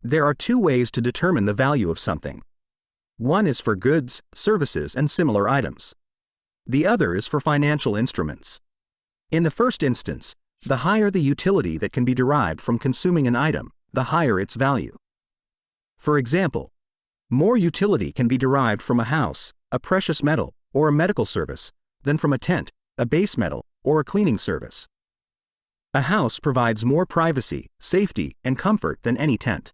There are two ways to determine the value of something. One is for goods, services, and similar items. The other is for financial instruments. In the first instance, the higher the utility that can be derived from consuming an item, the higher its value. For example, more utility can be derived from a house, a precious metal, or a medical service, than from a tent, a base metal, or a cleaning service. A house provides more privacy, safety, and comfort than any tent.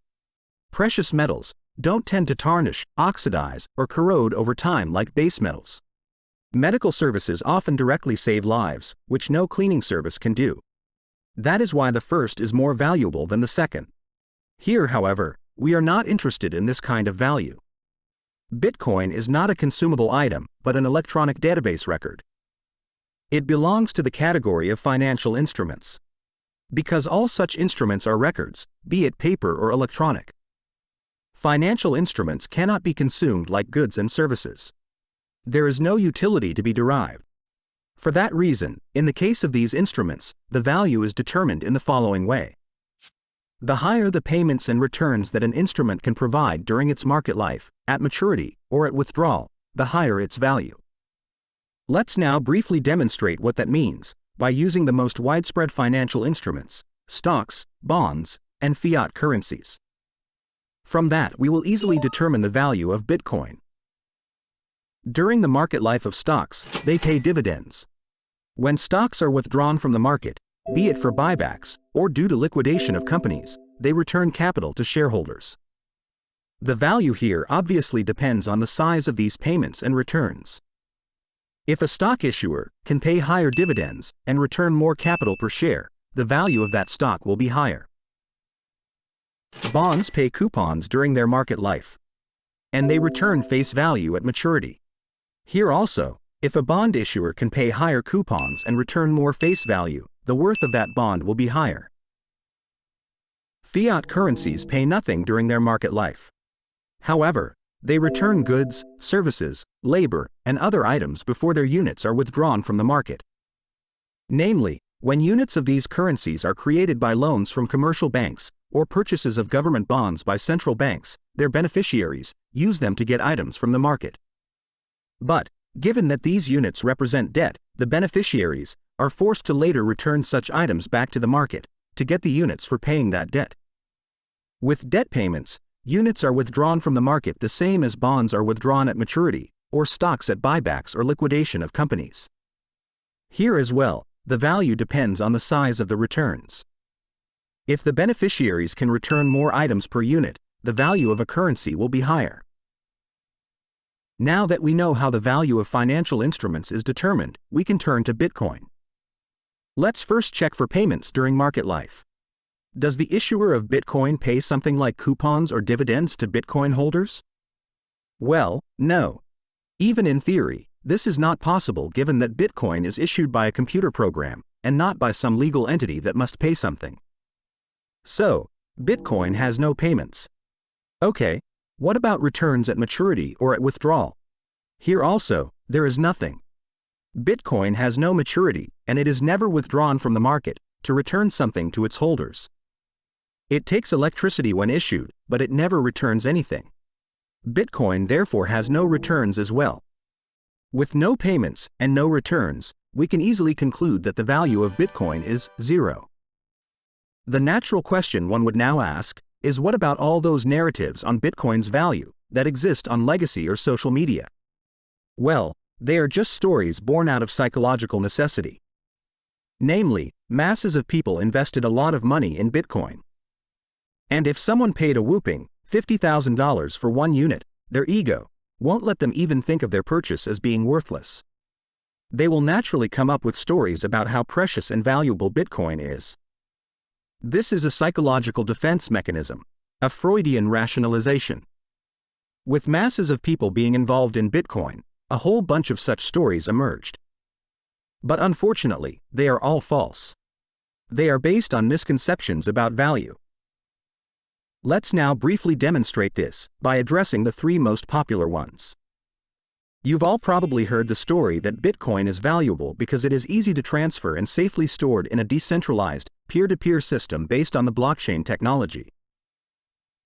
Precious metals don't tend to tarnish, oxidize, or corrode over time like base metals. Medical services often directly save lives, which no cleaning service can do. That is why the first is more valuable than the second. Here, however, we are not interested in this kind of value. Bitcoin is not a consumable item, but an electronic database record. It belongs to the category of financial instruments. Because all such instruments are records, be it paper or electronic. Financial instruments cannot be consumed like goods and services. There is no utility to be derived. For that reason, in the case of these instruments, the value is determined in the following way. The higher the payments and returns that an instrument can provide during its market life, at maturity, or at withdrawal, the higher its value. Let's now briefly demonstrate what that means by using the most widespread financial instruments, stocks, bonds, and fiat currencies. From that, we will easily determine the value of Bitcoin. During the market life of stocks, they pay dividends. When stocks are withdrawn from the market, be it for buybacks or due to liquidation of companies, they return capital to shareholders. The value here obviously depends on the size of these payments and returns. If a stock issuer can pay higher dividends and return more capital per share, the value of that stock will be higher. Bonds pay coupons during their market life, and they return face value at maturity. Here also, if a bond issuer can pay higher coupons and return more face value, the worth of that bond will be higher. Fiat currencies pay nothing during their market life. However, they return goods, services, labor, and other items before their units are withdrawn from the market. Namely, when units of these currencies are created by loans from commercial banks or purchases of government bonds by central banks, their beneficiaries use them to get items from the market. But, given that these units represent debt, the beneficiaries are forced to later return such items back to the market to get the units for paying that debt. With debt payments, units are withdrawn from the market the same as bonds are withdrawn at maturity, or stocks at buybacks or liquidation of companies. Here as well, the value depends on the size of the returns. If the beneficiaries can return more items per unit, the value of a currency will be higher. Now that we know how the value of financial instruments is determined, we can turn to Bitcoin. Let's first check for payments during market life. Does the issuer of Bitcoin pay something like coupons or dividends to Bitcoin holders? Well, no. Even in theory, this is not possible given that Bitcoin is issued by a computer program and not by some legal entity that must pay something. So, Bitcoin has no payments. Okay, what about returns at maturity or at withdrawal? Here also, there is nothing. Bitcoin has no maturity, and it is never withdrawn from the market to return something to its holders. It takes electricity when issued, but it never returns anything. Bitcoin therefore has no returns as well. With no payments and no returns, we can easily conclude that the value of Bitcoin is zero. The natural question one would now ask is, what about all those narratives on Bitcoin's value that exist on legacy or social media? Well, they are just stories born out of psychological necessity. Namely, masses of people invested a lot of money in Bitcoin. And if someone paid a whopping $50,000 for one unit, their ego won't let them even think of their purchase as being worthless. They will naturally come up with stories about how precious and valuable Bitcoin is. This is a psychological defense mechanism, a Freudian rationalization. With masses of people being involved in Bitcoin, a whole bunch of such stories emerged. But unfortunately, they are all false. They are based on misconceptions about value. Let's now briefly demonstrate this by addressing the three most popular ones. You've all probably heard the story that Bitcoin is valuable because it is easy to transfer and safely stored in a decentralized, peer-to-peer system based on the blockchain technology.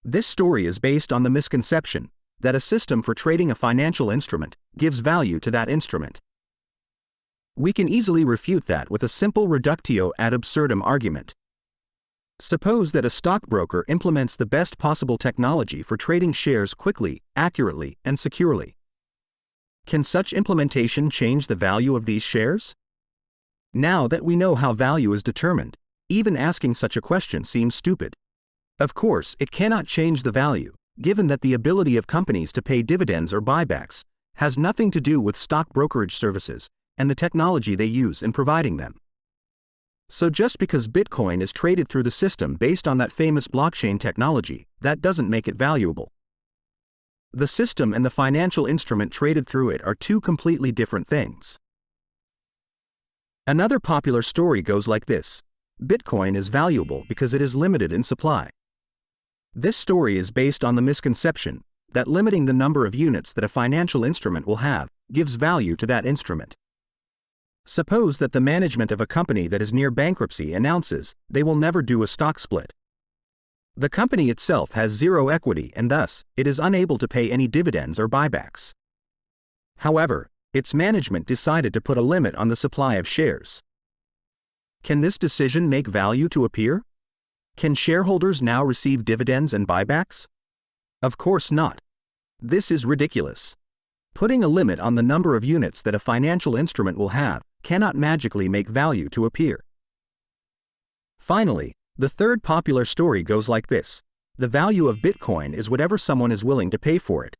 This story is based on the misconception that a system for trading a financial instrument gives value to that instrument. We can easily refute that with a simple reductio ad absurdum argument. Suppose that a stockbroker implements the best possible technology for trading shares quickly, accurately, and securely. Can such implementation change the value of these shares? Now that we know how value is determined, even asking such a question seems stupid. Of course, it cannot change the value, given that the ability of companies to pay dividends or buybacks has nothing to do with stock brokerage services and the technology they use in providing them. So just because Bitcoin is traded through the system based on that famous blockchain technology, that doesn't make it valuable. The system and the financial instrument traded through it are two completely different things. Another popular story goes like this: Bitcoin is valuable because it is limited in supply. This story is based on the misconception that limiting the number of units that a financial instrument will have gives value to that instrument. Suppose that the management of a company that is near bankruptcy announces they will never do a stock split. The company itself has zero equity and thus, it is unable to pay any dividends or buybacks. However, its management decided to put a limit on the supply of shares. Can this decision make value to appear? Can shareholders now receive dividends and buybacks? Of course not. This is ridiculous. Putting a limit on the number of units that a financial instrument will have cannot magically make value to appear. Finally, the third popular story goes like this: the value of Bitcoin is whatever someone is willing to pay for it.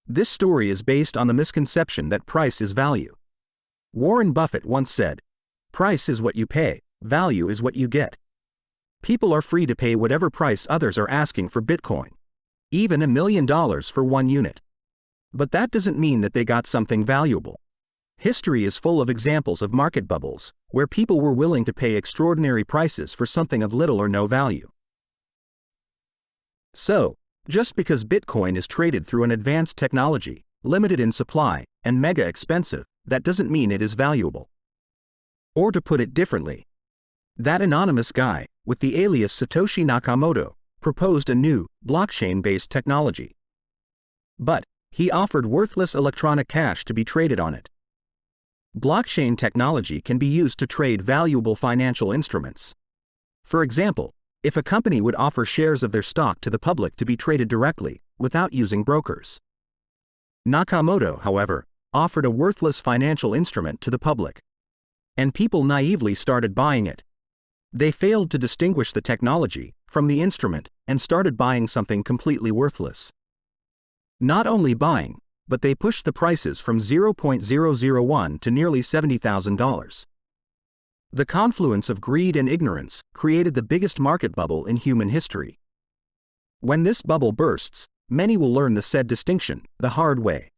This story is based on the misconception that price is value. Warren Buffett once said, "Price is what you pay, value is what you get." People are free to pay whatever price others are asking for Bitcoin, even $1 million for 1 unit. But that doesn't mean that they got something valuable. History is full of examples of market bubbles, where people were willing to pay extraordinary prices for something of little or no value. So, just because Bitcoin is traded through an advanced technology, limited in supply, and mega expensive, that doesn't mean it is valuable. Or to put it differently, that anonymous guy, with the alias Satoshi Nakamoto, proposed a new, blockchain-based technology. But he offered worthless electronic cash to be traded on it. Blockchain technology can be used to trade valuable financial instruments. For example, if a company would offer shares of their stock to the public to be traded directly, without using brokers. Nakamoto, however, offered a worthless financial instrument to the public. And people naively started buying it. They failed to distinguish the technology from the instrument and started buying something completely worthless. Not only buying, but they pushed the prices from $0.001 to nearly $70,000. The confluence of greed and ignorance created the biggest market bubble in human history. When this bubble bursts, many will learn the said distinction the hard way.